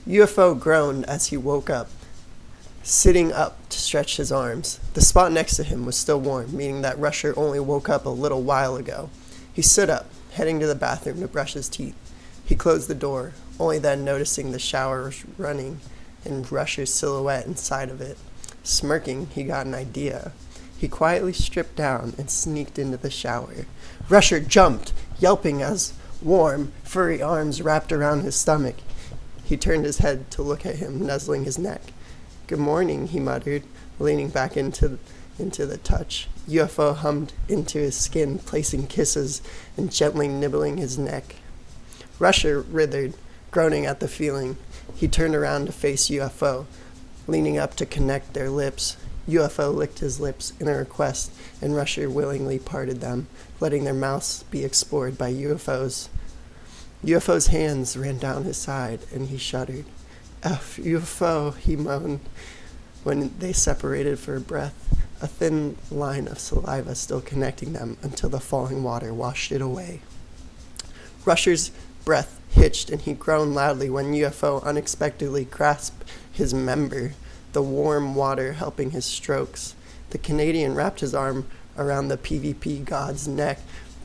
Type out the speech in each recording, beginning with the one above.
UFO groaned as he woke up, sitting up to stretch his arms. The spot next to him was still warm, meaning that Rusher only woke up a little while ago. He stood up, heading to the bathroom to brush his teeth. He closed the door, only then noticing the shower running and Rusher's silhouette inside of it. Smirking, he got an idea. He quietly stripped down and sneaked into the shower. Rusher jumped, yelping as warm, furry arms wrapped around his stomach. He turned his head to look at him, nuzzling his neck. "Good morning," he muttered, leaning back into the touch. UFO hummed into his skin, placing kisses and gently nibbling his neck. Rusher writhed, groaning at the feeling. He turned around to face UFO, leaning up to connect their lips. UFO licked his lips in a request, and Rusher willingly parted them, letting their mouths be explored by UFO's. UFO's hands ran down his side, and he shuddered. "F UFO," he moaned when they separated for a breath, a thin line of saliva still connecting them until the falling water washed it away. Rusher's breath hitched, and he groaned loudly when UFO unexpectedly grasped his member, the warm water helping his strokes. The Canadian wrapped his arm around the PvP god's neck,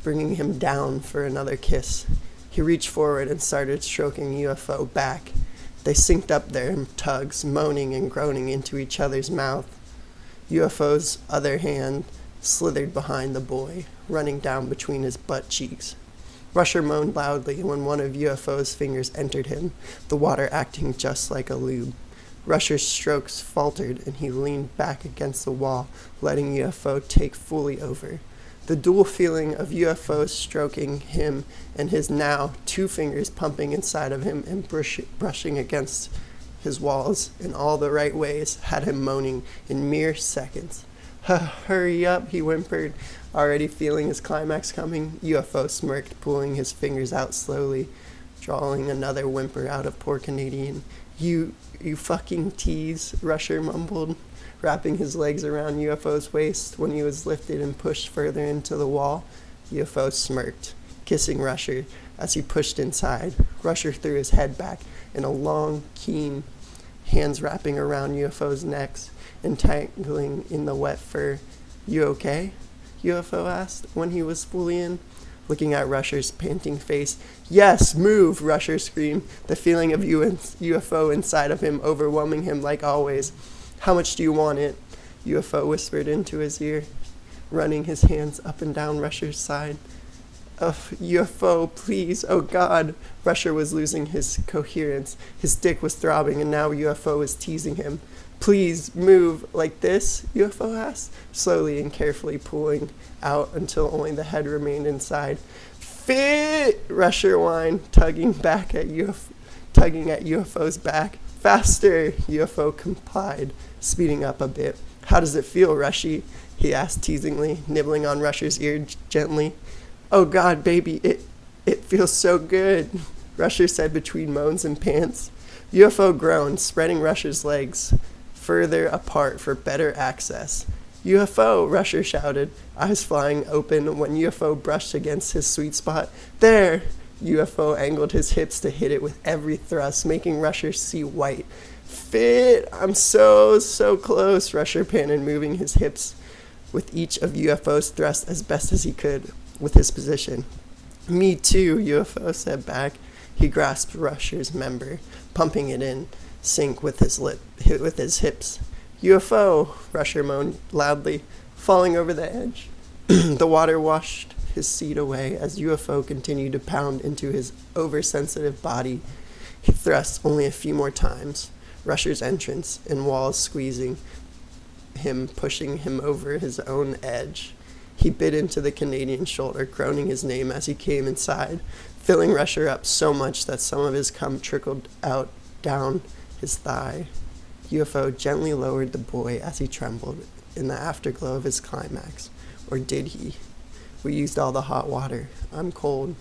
bringing him down for another kiss. He reached forward and started stroking UFO back. They synced up their tugs, moaning and groaning into each other's mouth. UFO's other hand slithered behind the boy, running down between his butt cheeks. Rusher moaned loudly when one of UFO's fingers entered him, the water acting just like a lube. Rusher's strokes faltered, and he leaned back against the wall, letting UFO take fully over. The dual feeling of UFO stroking him and his now two fingers pumping inside of him and brushing against his walls in all the right ways had him moaning in mere seconds. "Hurry up," he whimpered, already feeling his climax coming. UFO smirked, pulling his fingers out slowly, drawing another whimper out of poor Canadian. You fucking tease," Rusher mumbled, wrapping his legs around UFO's waist when he was lifted and pushed further into the wall. UFO smirked, kissing Rusher as he pushed inside. Rusher threw his head back in a long, keen, hands wrapping around UFO's necks, entangling in the wet fur. "You okay?" UFO asked when he was fully in, looking at Rusher's panting face. "Yes, move!" Rusher screamed, the feeling of UFO inside of him overwhelming him like always. "How much do you want it?" UFO whispered into his ear, running his hands up and down Rusher's side. UFO, please, oh God." Rusher was losing his coherence. His dick was throbbing, and now UFO was teasing him. "Please, move, like this?" UFO asked, slowly and carefully pulling out until only the head remained inside. "Fit!" Rusher whined, tugging at UFO's back. "Faster!" UFO complied, speeding up a bit. "How does it feel, Rushy?" he asked teasingly, nibbling on Rusher's ear gently. "Oh God, baby, it feels so good," Rusher said between moans and pants. UFO groaned, spreading Rusher's legs further apart for better access. "UFO!" Rusher shouted, eyes flying open when UFO brushed against his sweet spot. "There!" UFO angled his hips to hit it with every thrust, making Rusher see white. "Fit! I'm so close," Rusher panted, moving his hips with each of UFO's thrusts as best as he could with his position. "Me too," UFO said back. He grasped Rusher's member, pumping it in sync with his hips. "UFO!" Rusher moaned loudly, falling over the edge. The water washed his seat away as UFO continued to pound into his oversensitive body. He thrust only a few more times, Rusher's entrance and walls squeezing him, pushing him over his own edge. He bit into the Canadian's shoulder, groaning his name as he came inside, filling Rusher up so much that some of his cum trickled out down his thigh. UFO gently lowered the boy as he trembled in the afterglow of his climax. Or did he? "We used all the hot water. I'm cold."